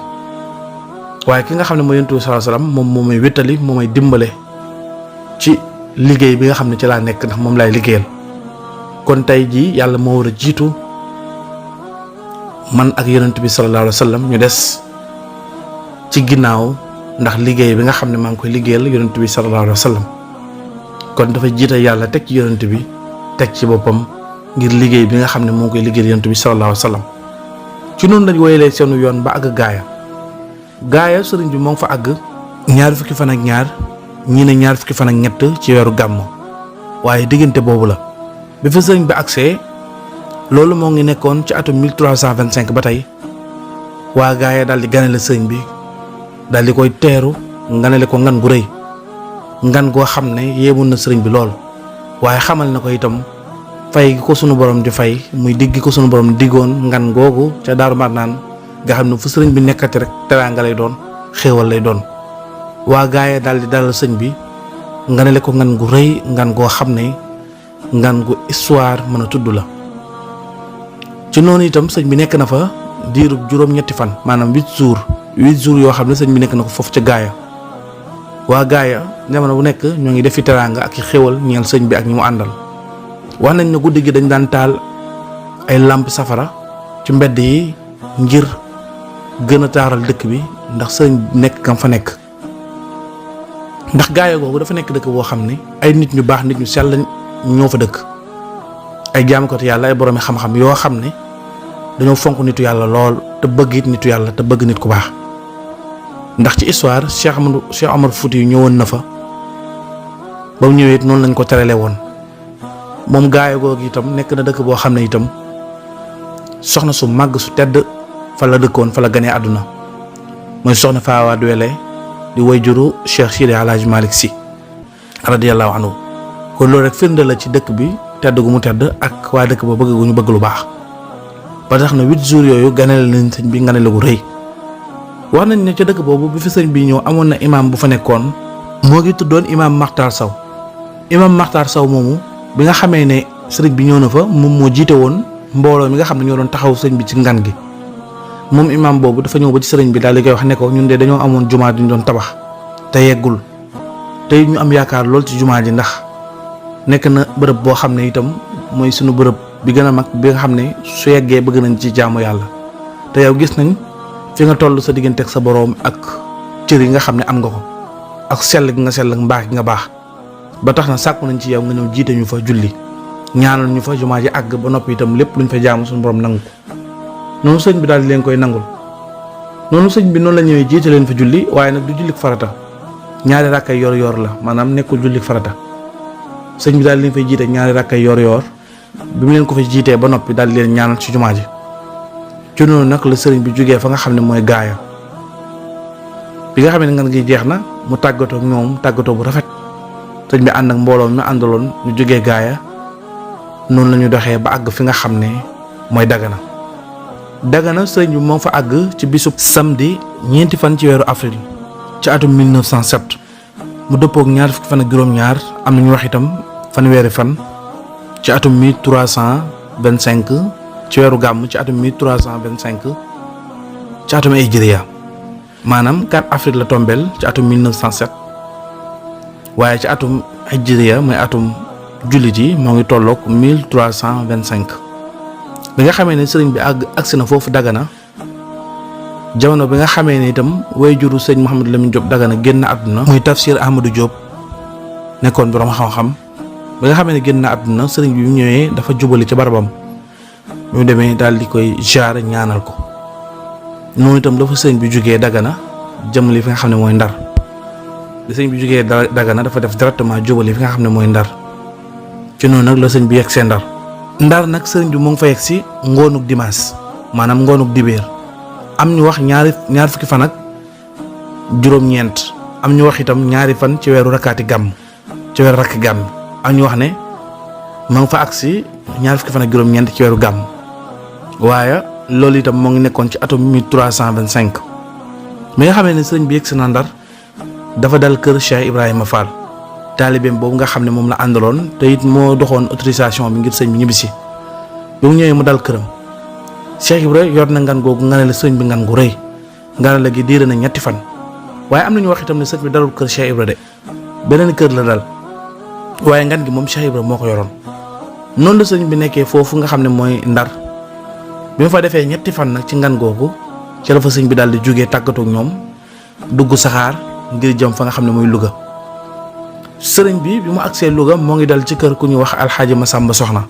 waaye ki nga xam ne mooy yonent bi sallallahu alayhi wasallam moom moo may wéttali moo may dimbale ci liggéey bi nga xam ne ci laa nekk ndax moom laay liggéeyal kon tey jii yàlla moo war a jiitu man ak yonent bi sallallahu alayhi wasallam ñu des ci ginnaaw ndax liggéey bi nga xam ne maa ngi koy liggéeyal yonent bi sallallahu alayhi wasallam kon dafa jiital yàlla teg ci yonent bi teg ci boppam ngir liggéey bi nga xam ne moo ngi koy liggéeyal yonent bi sallallahu alayhi wasallam ci noonu lañ woyalee seenu yoon ba àgg gaaya sëriñ bi moo ngi fa àgg ñaar fukki fan ak ñaar ñii ne ñaar fukki fan ak ñett ci weeru gàmm waaye diggante boobu la bi fa sëriñ bi agsee loolu moo ngi nekkoon ci atum 1325 ba tey waa gaaya daal di ganale sëriñ bi daal di koy teeru nganale ko ngan gu rëy ngan goo xam ne yéemoon na sëriñ bi lool waaye xamal na ko itam fay gi ko sunu borom di fay muy digg ko sunu borom diggoon ngan googu ca Daaru Marnaan nga xam ne fu sëriñ bi nekkati rek teraanga lay doon xéewal lay doon waa gaaya daal di dalal sëñ bi nganale ko ngan gu rëy ngan goo xam ne ngan gu histoire mën a tudd la ci noonu itam sëñ bi nekk na fa diirub juróom-ñetti fan maanaam 8 jours yoo xam ne sëñ bi nekk na ko foofu ca gaaya waa gaaya jamono bu nekk ñoo ngi defi teraanga ak i xéwal ñeel sëñ bi ak ñi mu àndal wax nañ ne guddi gi dañ daan taal ay làmp safara ci mbedd yi ngir gën a taaral dëkk bi ndax sëñ nekk kam fa nekk ndax gaaya googu dafa nekk dëkk boo xam ne ay nit ñu baax nit ñu sell ñoo fa dëkk ay jaamukatu yàlla ay boroomi xam-xam yoo xam ne dañoo fonk nitu yàlla lool te bëgg it nitu yàlla te bëgg nit ku baax ndax ci histoire Cheikh Omar Fouti yu ñëwoon na fa ba mu ñëwee it noonu lañ ko terale woon moom gaaya googu itam nekk na dëkk boo xam ne itam soxna su màgg su tedd fa la dëkkoon fa la ganee àdduna mooy soxna Faawa Duwele di wayjuru Cheikh Sidi Alhaji Malick Sy radiyallahu anhu kon loolu rek firnde la ci dëkk bi tedd gu mu tedd ak waa dëkk ba bëgg gu ñu bëgg lu baax ba tax na 8 jours yooyu ganale nañ sëñ bi ganale gu rëy wax nañ ne ca dëkk boobu bi fi sëñ bi ñëw amoon na imaam bu fa nekkoon moo ngi tuddoon imaam Makhtar Sow imaam Makhtar Sow moomu bi nga xamee ne sëriñ bi ñëw na fa moom moo jiite woon mbooloo mi nga xam ne ñoo doon taxaw sëñ bi ci ngan gi moom imaam boobu dafa ñëw ba ci sëriñ bi daal di koy wax ne ko ñun de dañoo amoon jumaa ji ñu doon tabax te yeggul tey ñu am yaakaar lool ci jumaa ji ndax nekk na bërëb boo xam ne itam mooy sunu bërëb bi gën a mag bi nga xam ne su yeggee bëgg nañ ci jaamu yàlla te yow gis nañ fi nga toll sa diggante ak sa boroom ak cër yi nga xam ne am nga ko ak sell gi nga sell ak mbaax gi nga baax ba tax na sàkku nañ ci yow nga ñëw jiite ñu fa julli ñaanal ñu fa jumaa ji àgg ba noppi itam lépp luñ fa jaamu suñu borom nangu ko noonu sëñ bi daal di leen koy nangul noonu sëñ bi noonu la ñëwee jiite leen fa julli waaye nag du jullik farata ñaari rakkay yor la maanaam nekkul jullik farata sëñ bi daal di leen fay jiite ñaari rakkay yor bi mu leen ko fa jiitee ba noppi daal di leen ñaanal ci jumaa ji ci noonu nag la sëriñ bi jógee fa nga xam ne mooy gaaya bi nga xam ne ngan gi jeex na mu tàggatoo ak ñoom tàggatoo bu rafet sëriñ bi ànd ak mbooloo mi àndaloon ñu jógee gaaya noonu la ñu doxee ba àgg fi nga xam ne mooy Dagana sëriñ bi moo fa àgg ci bisub samedi ñeenti fan ci weeru avril ci atum 1907 mu dëppook ñaar fukki fan ak juróom-ñaar am nañu wax itam fanweeri fan ci atum 1325 ci weeru gàmm ci atum 1325 ci atum hijriya maanaam 4 avril la tombeel ci atum 1907 waaye ci atum hijriya mooy atum jullit yi moo ngi tolloog 1325 bi nga xamee ne sëriñ bi agsi na foofu Dagana jamono bi nga xamee ne itam way juru sëñ Mouhamadou Lamine Diop Dagana génn àdduna muy Tafsir Ahmadou Diop nekkoon borom xam-xam bi nga xamee ne génn àdduna sëriñ bi mu ñëwee dafa jubali ci barabam bi mu demee daal di koy jaar ñaanal ko noonu itam dafa sëriñ bi jógee Dagana jëmali fi nga xam ne mooy Ndar bi sëriñ bi jógee Dagana dafa def directement jubali fi nga xam ne mooy Ndar ci noonu nag la sëriñ bi yegg see Ndar nag sëriñ bi mu ngi fa yegg si ngoonuk dimanche maanaam ngoonuk dibéer am ñu wax ñaar fukki fan ak juróom-ñeent am ñu wax itam ñaari fan ci weeru rakkaati gàmm ci weeru rakki gàmm am ñu wax ne ma nga fa agsi ñaar fukki fan ak juróom-ñeent ci weeru gàmm waaye loolu itam moo ngi nekkoon ci atum 1325 mi nga xamee ne sëriñ bi yegg si na Ndar dafa dal kër Cheikh Ibrahima Fall taalibeem boobu nga xam ne moom la àndaloon te it moo doxoon autorisation bi ngir sëñ bi ñibbisi bi mu ñëwee mu dal këram Cheikh Ibra yor na ngan googu nga ne la sëñ bi ngan gu rëy nga ne la gi diire na ñetti fan waaye am na ñu wax itam ne sëñ bi dalul kër Cheikh Ibra de beneen kër la dal waaye ngan gi moom Cheikh Ibra moo ko yoroon noonu la sëñ bi nekkee foofu nga xam ne mooy Ndar bi mu fa defee ñetti fan nag ci ngan googu ci la fa sëñ bi daal di jógee tàggatoo ak ñoom dugg saxaar ngir jëm fa nga xam ne mooy Louga sëriñ bi mu agsee Louga moo ngi dal ci kër ku ñu wax alxaaji Masamba Soxna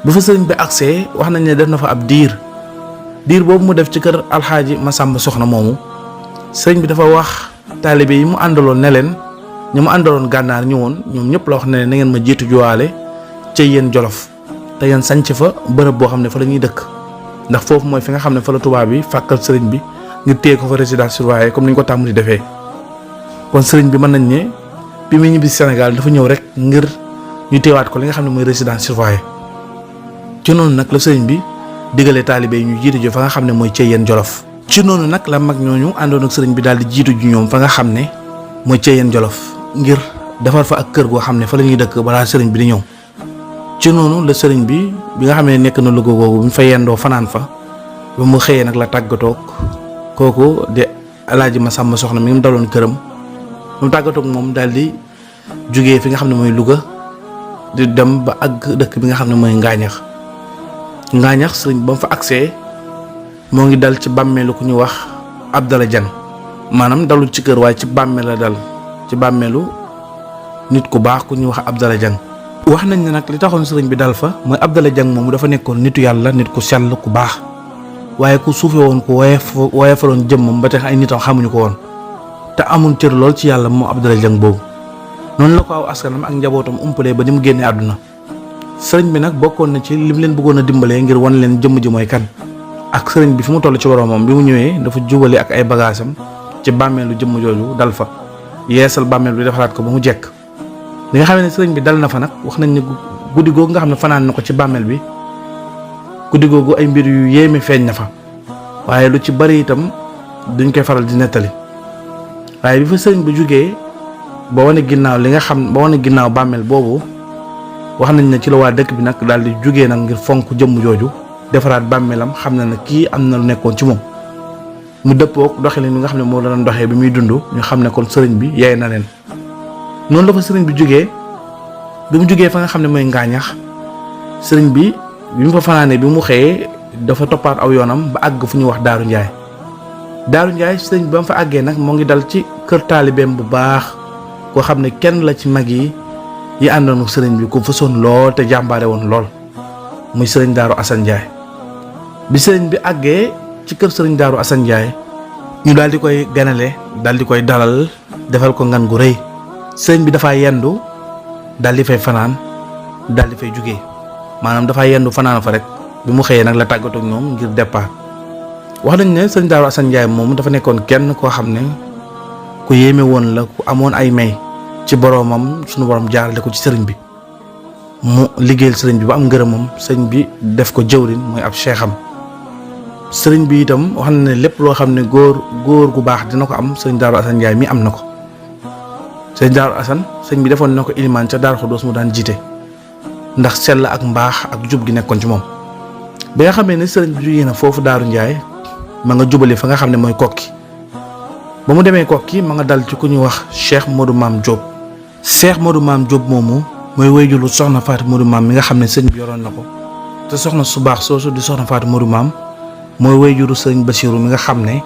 bu fa sëriñ bi agsee wax nañ ne def na fa ab diir boobu mu def ci kër alxaaji Masamba Soxna moomu sëriñ bi dafa wax taalibe yi mu àndaloon ne leen ñu mu àndaloon gànnaar ñëwoon ñoom ñëpp la wax ne na ngeen ma jiitu juwaale ca yéen Jolof te yéen sanc fa bërëb boo xam ne fa la ñuy dëkk ndax foofu mooy fi nga xam ne fa la tubaab bi fàkkal sëriñ bi ngir téye ko fa résidence surveillée comme ni ñu ko tàmm di defee kon sëriñ bi mën nañ ne bi muy ñibbi Sénégal dafa ñëw rek ngir ñu teewaat ko li nga xam ne mooy résidence surveillée ci noonu nag la sëriñ bi diggalee taalibe yi ñu jiitu ji fa nga xam ne mooy Ceyeen Jolof ci noonu nag la mag ñooñu àndoon ak sëriñ bi daal di jiitu ji ñoom fa nga xam ne mooy Ceyeen Jolof ngir defar fa ak kër goo xam ne fa la ñuy dëkk balaa sëriñ bi di ñëw ci noonu la sëriñ bi nga xam ne nekk na Louga googu bu ñu fa yendoo fanaan fa ba mu xëyee nag la tàggatoog kooku di alaaji Masamba Soxna mi mu daloon këram mu tàggatoog moom daal di jógee fi nga xam ne mooy Louga di dem ba àgg dëkk bi nga xam ne mooy Ngaañax sëriñ ba mu fa agsee moo ngi dal ci bàmmeelu ku ñu wax Abdala Jang maanaam dalul ci kër waaye ci bàmmeel la dal ci bàmmeelu nit ku baax ku ñuy wax Abdala Jang wax nañ ne nag li taxoon sëriñ bi dal fa mooy Abdala Jang moomu dafa nekkoon nitu yàlla nit ku sell ku baax waaye ku suufe woon ku woyefaloon jëmmam ba tax ay nitam xamuñu ko woon te amul cër lool ci yàlla moom Abdala Jang boobu noonu la ko aw askanam ak njabootam umpalee ba ni mu génnee àdduna sëriñ bi nag bokkoon na ci lim leen bëggoon a dimbalee ngir wan leen jëmm ji mooy kan ak sëriñ bi fi mu toll ci boromam bi mu ñëwee dafa jubale ak ay bagaasam ci bàmmeelu jëmm jooju dal fa yeesal bàmmeel bi defaraat ko ba mu jekk li nga xam ne sëriñ bi dal na fa nag wax nañ ne guddi googu nga xam ne fanaan na ko ci bàmmeel bi guddi googu ay mbir yu yéeme feeñ na fa waaye lu ci bari itam duñ koy faral di nettali waaye bi fa sëriñ bi jógee ba wane ginnaaw bàmmeel boobu wax nañ ne ci la waa dëkk bi nag daal di jógee nag ngir fonk jëmm jooju defaraat bàmmeelam xam na ne kii am na lu nekkoon ci moom mu dëppook doxalin bi nga xam ne moo la doon doxee bi muy dund ñu xam ne kon sëriñ bi yaay na leen noonu la fa sëriñ bi jógee bi mu jógee fa nga xam ne mooy Ngaañax sëriñ bi mu fa fanaanee bi mu xëyee dafa toppaat aw yoonam ba àgg fu ñuy wax Daaru Njaay sëriñ bi ba mu fa àggee nag moo ngi dal ci kër taalibeem bu baax koo xam ne kenn la ci mag yi àndoon ak sëriñ bi ku fësoon lool te jàmbaare woon lool muy sëriñ Daaru Asan Njaay bi sëriñ bi àggee ci kër sëriñ Daaru Asan Njaay ñu daal di koy ganale daal di koy dalal defal ko ngan gu rëy sëriñ bi dafaa yendu daal di fay fanaan daal di fay jugee maanaam dafaa yendu fanaan fa rek bi mu xëyee nag la tàggatoo ak ñoom ngir départ wax nañ ne sëriñ Darou Assane Ndiaye moom dafa nekkoon kenn koo xam ne ku yéeme woon la, ku amoon ay may ci boroomam, sunu borom jaarale ko ci sëriñ bi mu liggéeyal sëriñ bi ba am ngërëmam, sëriñ bi def ko jëwrin mooy ab seexam. sëriñ bi itam wax na ne lépp loo xam ne góor gu baax dina ko am sëriñ Darou Assane Ndiaye mi am na ko. sëriñ Darou Assane sëriñ bi defoon na ko ilimaan ca Daaru Xudoos mu daan jiite ndax sell ak mbaax ak jub gi nekkoon ci moom. bi nga xamee ne sëriñ bi jugee na foofu Daaru Ndiaye ma nga jubali fa nga xam ne mooy kokki ba mu demee kokki ma nga dal ci ku ñuy wax Cheikh Modou Maam Diop. Cheikh Modou Maam Diop moomu mooy wéyjulu soxna Fatou Modou Maam mi nga xam ne sëriñ bi yoroon na ko te soxna su baax soosu di soxna Fatou Modou Maam mooy wéyjuru sëriñ Bassirou mi nga xam ne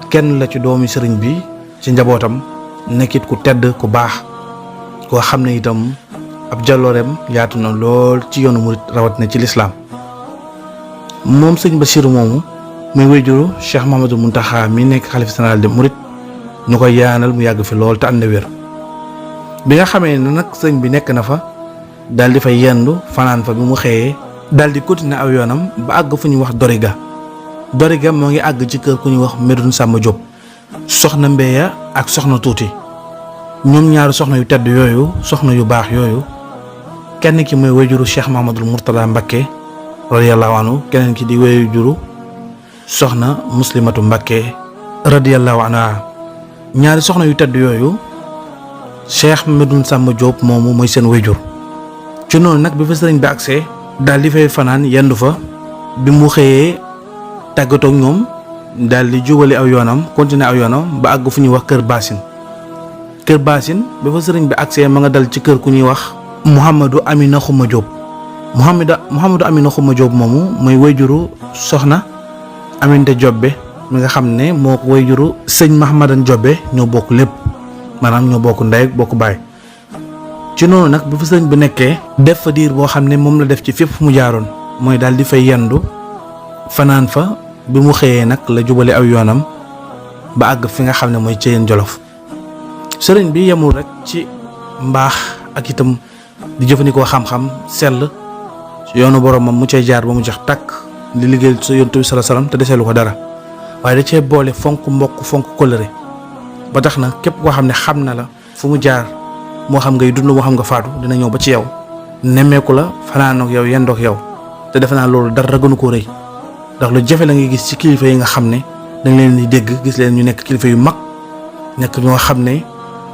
kenn la ci doomi sëriñ bi ci njabootam, nekkit ku tedd ku baax koo xam ne itam ab jallooreem yaatu na lool ci yoonu murit rawatina ci lislaam. moom sëriñ Bassirou moomu muy wéyjuru Cheikh Mamadou Mountakha mi nekk xalifa général des mourides ñu koy yaanal mu yàgg fi lool te ànd wér. bi nga xamee ne nag sëriñ bi nekk na fa daal di fay yendu fanaan fa bi mu xëyee daal di continuer aw yoonam ba àgg fu ñuy wax Doriga moo ngi àgg ci kër ku ñuy wax Medoune Samba Diop. soxna Mbeya ak soxna Tuuti ñoom ñaari soxna yu tedd yooyu, soxna yu baax yooyu, kenn ki mooy wéyjuru Cheikh Mahamadul Mourtada Mbacké radiyallahu anhu, keneen ki di wéyjuru soxna Muslimatu Mbacké radiyallahu anha. ñaari soxna yu tedd yooyu Cheikh Medoune Samba Diop moomu mooy seen wéyjur. ci noonu nag bi fa sëriñ bi agsee daal di fay fanaan yendu fa, bi mu xëyee tàggatoo ak ñoom daal di jubali aw yoonam, continuer aw yoonam ba àgg fu ñuy wax kër Basin bi fa sëriñ bi agsee ma nga dal ci kër ku ñuy wax Mouhamadou Amina Xuma Diop. Mouhamadou Amina Xuma Diop moomu mooy wéyjuru soxna Aminta Jobbe mi nga xam ne moo ko wéyjuru sëñ Mahamadan Jobbe ñoo bokk lépp, maanaam ñoo bokk ndey bokk baay. ci noonu nag bi fa sëriñ bi nekkee def fa diir boo xam ne moom la def ci fépp mu jaaroon, mooy daal di fay yendu fanaan fa, bi mu xëyee nag la jubale aw yoonam ba àgg fi nga xam ne mooy Ceyeen Jolof. sëriñ bi yemul rek ci mbaax ak itam di jëfandikoo xam-xam sell yoonu boromam mu cay jaar ba mu jeex tàkk di liggéey sa yonent bi sallallahu alayhi wasallam te deseelu ko dara, waaye da cee boole fonk mbokk fonk kóllëre ba tax na képp koo xam ne xam na la fu mu jaar, moo xam ngay dund moo xam nga faatu, dina ñëw ba ci yow nemmeeku la, fanaan ak yow, yendoog yow. te defe naa loolu dara gënu koo rëy, ndax lu jafe la ngay gis ci kilifa yi nga xam ne danga leen di dégg gis leen ñu nekk kilifa yu mag, nekk ñoo xam ne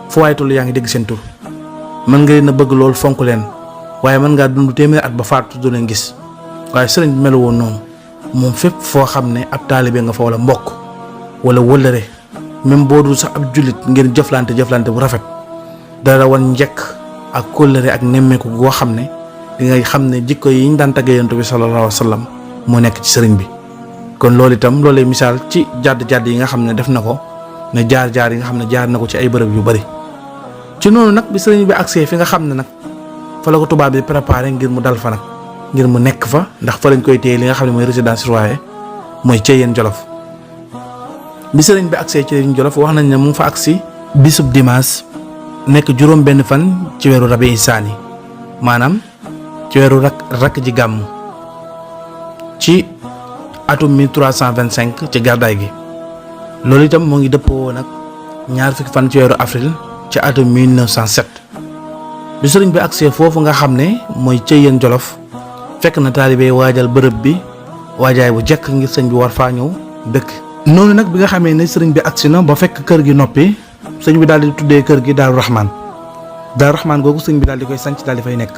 fu waay tollu yaa ngi dégg seen tur. mën nga leen a bëgg loolu fonk leen, waaye mën ngaa dund téeméeri at ba faatu du leen gis. waaye sëriñ bi melu woon noonu, moom fépp foo xam ne ab taalibe nga fa wala mbokk wala wëllëre, même boo dul sax ab jullit ngeen jëflante bu rafet, dara wan njëkk ak kóllëre ak nemmeeku goo xam ne di ngay xam ne jikko yi ñu daan tàggee yonent bi sallallahu alayhi wa sallam moo nekk ci sëriñ bi. kon loolu itam loolu lay misaal ci jàdd yi nga xam ne def na ko, ne jaar yi nga xam ne jaar na ko ci ay bërëb yu bari. ci noonu nag bi sëriñ bi agsee fi nga xam ne nag fa la ko tubaab bi préparé ngir mu dal fa nag, ngir mu nekk fa, ndax fa lañ koy téye li nga xam ne mooy résidence surveillée mooy Ceyeen Jolof. bi sëriñ bi agsee Ceyeen Jolof wax nañ ne mu ngi fa agsi bisub dimanche nekk juróom benn fan ci weeru Rabi Saani, maanaam ci weeru rakk ji gàmm ci atum 1325 ci gàddaay gi. loolu itam moo ngi dëppoo nag ñaar fukki fan ci weeru avril ci atum 1907. bi sëriñ bi agsee foofu nga xam ne mooy Ceyeen Jolof fekk na taalibe waajal bërëb bi waajaay bu jekk ngir sëñ bi war faa ñëw dëkk. noonu nag bi nga xamee ne sëriñ bi agsi na ba fekk kër gi noppi, sëñ bi daal di tuddee kër gi Daaru Rahman googu sëñ bi daal di koy sanc daal di fay nekk.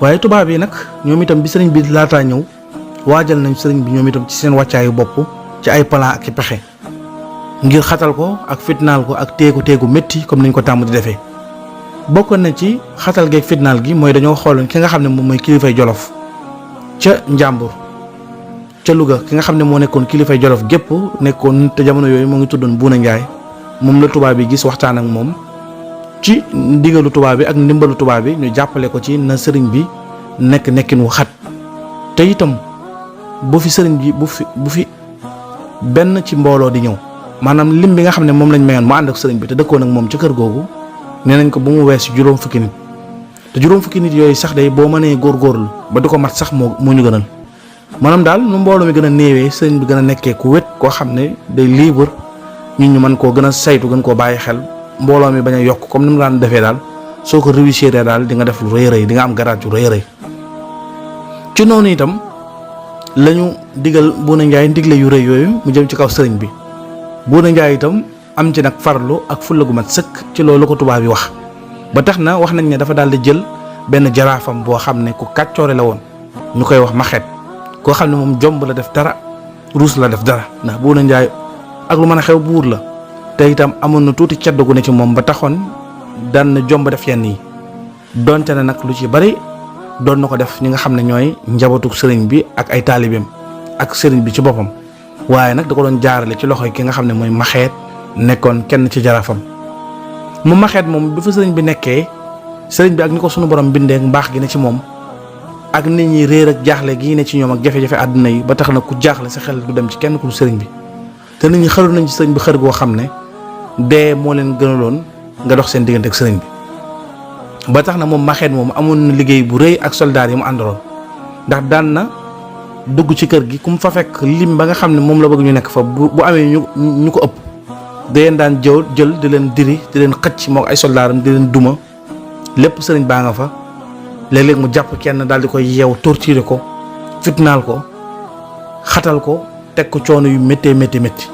waaye tubaab yi nag ñoom itam bi sëriñ bi laataa ñëw waajal nañ sëriñ bi ñoom itam ci seen wàccaayu bopp ci ay plan ak i pexe ngir xatal ko ak fitnaal ko ak teegu métti comme nañ ko tàmm di defee. bokkoon na ci xatal geeg fitnaal gi mooy dañoo xooloon ki nga xam ne moom mooy kilifay Jolof ca Njàmbur ca Louga, ki nga xam ne moo nekkoon kilifay Jolof gépp nekkoon te jamono yooyu moo ngi tuddoon Buuna Njaay. moom la tubaab bi gis waxtaan ak moom ci ndigalu tubaab bi ak ndimbalu tubaab bi ñu jàppale ko ci na sëriñ bi nekkin wu xat, te itam bu fi sëriñ bi bu fi benn ci mbooloo di ñëw, maanaam lim bi nga xam ne moom lañ mayoon mu ànd ak sëriñ bi te dëkkoon ak moom ci kër googu nee nañ ko bu mu wees juróom fukki nit, te juróom fukki nit yooyu sax day boo mënee góorgóorlu ba du ko mat sax moo ñu gënal, maanaam daal nu mbooloo mi gën a néewee sëriñ bi gën a nekkee ku wét koo xam ne day libre ñun ñu mën koo gën a saytu gën koo bàyyi xel mbooloo mi bañ a yokk comme ni mu daan defee daal soo ko réussir daal di nga def lu rëy rëy di nga am garaat yu rëy rëy ci noonu itam lañu digal Bouna Ndiaye ndigle yu rëy yooyu mu jëm ci kaw sëriñ bi Bouna Ndiaye itam am ci nag farlu ak fulla gu mat sëkk ci loolu ko tubaab yi wax ba tax na wax nañ ne dafa daal di jël benn jaraafam boo xam ne ku kàccoore la woon ñu koy wax maxeet koo xam ne moom jomb la def dara ruus la def dara ndax Bouna Ndiaye ak lu mën a xew buur la te itam amoon na tuuti ceddo gu ne ci moom ba taxoon daan na jomb def yenn yi donte ne nag lu ci bari doon na ko def ñi nga xam ne ñooy njabootu sëriñ bi ak ay taalibeem ak sëriñ bi ci boppam waaye nag da ko doon jaarale ci loxoy ki nga xam ne mooy maxeet nekkoon kenn ci jaraafam mu maxeet moom bi fa sëriñ bi nekkee sëriñ bi ak ni ko sunu borom bindee mbaax gi ne ci moom ak nit ñi réer ak jaaxle gi ne ci ñoom ak jafe-jafe àdduna yi ba tax na ku jaaxle sa xel du dem ci kenn ku sëriñ bi te nit ñi xaru nañ ci sëriñ bi xër goo xam ne dee moo leen gënaloon nga dox seen diggante ak sëriñ bi ba tax na moom maxeet moom amoon na liggéey bu rëy ak soldaar yi mu àndaloon ndax daan na dugg ci kër gi ku mu fa fekk lim ba nga xam ne moom la bëgg ñu nekk fa bu amee ñu ko ëpp da leen daan jël di leen diri di leen xëcc moo ay soldaaram di leen duma lépp sëriñ baa nga fa léeg-léeg mu jàpp kenn daal di koy yeew torturer ko fitnaal ko xatal ko teg ko coono yu méttee métti métti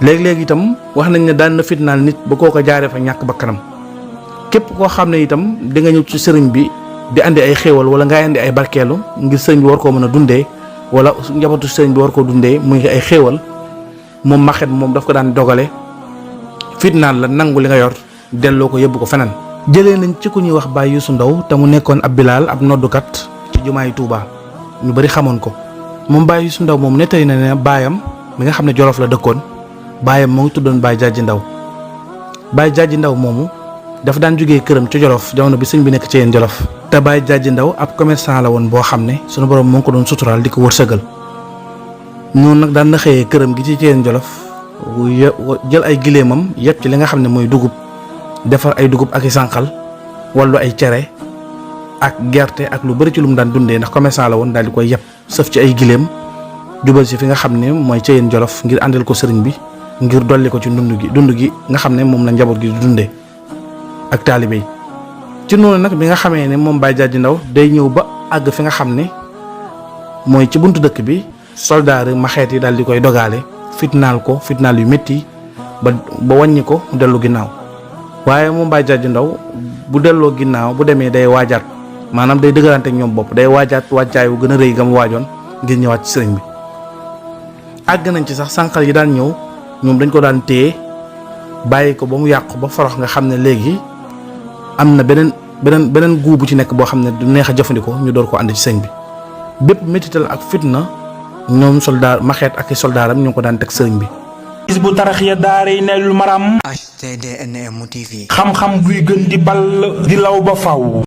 léeg-léeg itam wax nañ ne daan na fitnaal nit ba koo ko jaaree fa ñàkk bakkanam képp koo xam ne itam di nga ñëw ci sëriñ bi di andi ay xéewal wala nga andi ay barkeelu ngir sëriñ bi war koo mën a dundee wala njabootu sëriñ bi war koo dundee muy ay xéewal moom maxet moom daf ko daan dogale fitnaal la nangu li nga yor delloo ko yóbbu ko feneen. jëlee nañ ci ku ñuy wax Baye Youssou Ndaw te mu nekkoon ab bilaal ab noddukat ci jumaay Touba ñu bari xamoon ko moom Baye Youssou Ndaw moom nettali na ne baayam mi nga xam ne Jolof la dëkkoon baayam moo ngi tuddoon Baye Jaaji Ndaw Baye Jaaji Ndaw moomu dafa daan jógee këram ci Jolof jamono bi sëñ bi nekk ci yéen Jolof te Baye Jaaji Ndaw ab commerçant la woon boo xam ne sunu borom moo ngi ko doon suturaal di ko wërsëgal noonu nag daan na xëyee këram gi ci yéen Jolof jël ay gileemam yépp ci li nga xam ne mooy dugub defar ay dugub ak i sànqal wala ay cere ak gerte ak lu bari ci lu mu daan dundee ndax commerçant la woon daal di koy yépp sëf ci ay gileem jubal si fi nga xam ne mooy ci yéen Jolof ngir àndal ko sëriñ bi ngir dolli ko ci dund gi nga xam ne moom la njaboot gi di dundee ak taalibe yi ci noonu nag bi nga xamee ne moom Baye Jaaji Ndaw day ñëw ba àgg fi nga xam ne mooy ci buntu dëkk bi soldaar maxeet yi daal di koy dogaale fitnaal ko fitnaal yu métti ba wàññi ko mu dellu ginnaaw waaye moom Baye Jaaji Ndaw bu delloo ginnaaw bu demee day waajaat maanaam day dëgërante ak ñoom bopp day waajaat wàccaay wu gën a rëy ga mu waajoon ngir ñëwaat ci sëriñ bi àgg nañ ci sax sànqal yi daan ñëw ñoom dañ ko daan téye bàyyi ko ba mu yàqu ba forox nga xam ne léegi am na beneen guu bu ci nekk boo xam ne du neex a jëfandikoo ñu door ko ànd ci sëñ bi bépp métital ak fitna ñoom soldaar maxeet ak i soldaaram ñu ngi ko daan teg sëriñ bi. Hizbut Tarqiyyah daaray Naylul Maram. HTDNM TV. xam-xam buy gën di ball di law ba faw